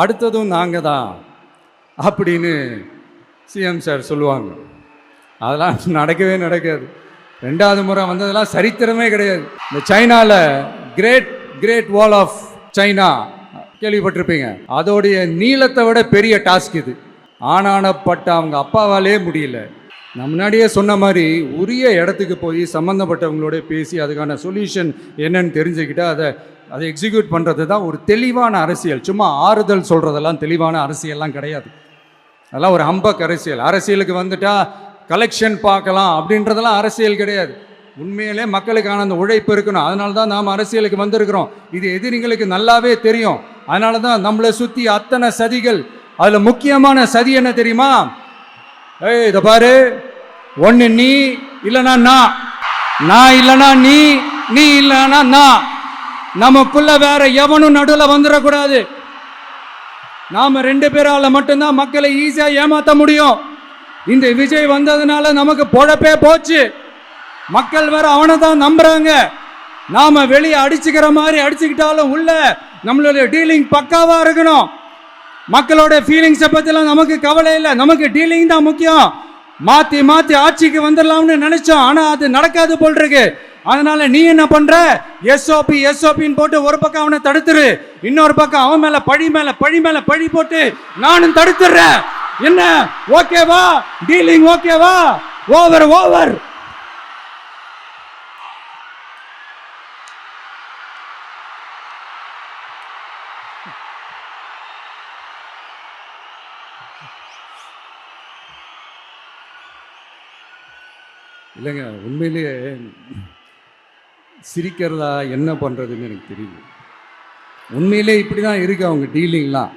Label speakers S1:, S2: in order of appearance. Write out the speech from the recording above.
S1: அடுத்ததும் நாங்கள் தான் அப்படின்னு சிஎம் சார் சொல்லுவாங்க. அதெல்லாம் நடக்கவே நடக்காது. 2வது முறை வந்ததெல்லாம் சரித்திரமே கிடையாது. இந்த சைனாவில் கிரேட் வால் ஆஃப் சைனா கேள்விப்பட்டிருப்பீங்க. அதோடைய நீளத்தை விட பெரிய டாஸ்க் இது. ஆனானப்பட்ட அவங்க அப்பாவாலே முடியல. நான் முன்னாடியே சொன்ன மாதிரி உரிய இடத்துக்கு போய் சம்மந்தப்பட்டவங்களோட பேசி அதுக்கான சொல்யூஷன் என்னன்னு தெரிஞ்சுக்கிட்டு அதை எக்ஸிக்யூட் பண்ணுறது தான் ஒரு தெளிவான அரசியல். சும்மா ஆறுதல் சொல்கிறதெல்லாம் தெளிவான அரசியல்லாம் கிடையாது. அதெல்லாம் ஒரு ஹம்பக் அரசியல். அரசியலுக்கு வந்துட்டா கலெக்ஷன் பார்க்கலாம் அப்படின்றதெல்லாம் அரசியல் கிடையாது. உண்மையிலே மக்களுக்கான அந்த உழைப்பு இருக்கணும். அதனால தான் நாம் அரசியலுக்கு வந்திருக்கிறோம். இது எதிரிங்களுக்கு நல்லாவே தெரியும். அதனால தான் நம்மளை சுற்றி அத்தனை சதிகள். அதில் முக்கியமான சதி என்ன தெரியுமா? இதை பாரு, ஒன்று நீ இல்லைனா நான் இல்லைனா நீ இல்லைனா நான். நமக்குள்ள வேற எவனும் நடுவில் வந்துடக்கூடாது. நாம 2 பேரால மட்டும்தான் மக்களை ஈஸியா ஏமாத்த முடியும். இந்த விஜய் வந்ததுனால நமக்கு பொழப்பே போச்சு. மக்கள் வேற அவனை தான் நம்புறாங்க. நாம வெளியே அடிச்சுக்கிற மாதிரி அடிச்சுக்கிட்டாலும் உள்ள நம்மளுடைய டீலிங் பக்காவா இருக்கணும். மக்களோட ஃபீலிங்ஸை பத்திலாம் நமக்கு கவலை இல்லை. நமக்கு டீலிங் தான் முக்கியம். மாத்தி ஆட்சிக்கு வந்துடலாம்னு நினைச்சோம். ஆனா அது நடக்காது போல் இருக்கு. அதனால நீ என்ன பண்ற? எஸ்ஓபின்னு போட்டு ஒரு பக்கம் அவனை தடுத்துரு, இன்னொரு பக்கம் அவன் மேல பழி போட்டு நானும் தடுத்துறேன். என்ன ஓகேவா? டீலிங் ஓகேவா? ஓவர். இல்லைங்க, உண்மையிலேயே சிரிக்கிறதா என்ன பண்ணுறதுன்னு எனக்கு தெரியல. உண்மையிலே இப்படி தான் இருக்குது அவங்க டீலிங்லாம்.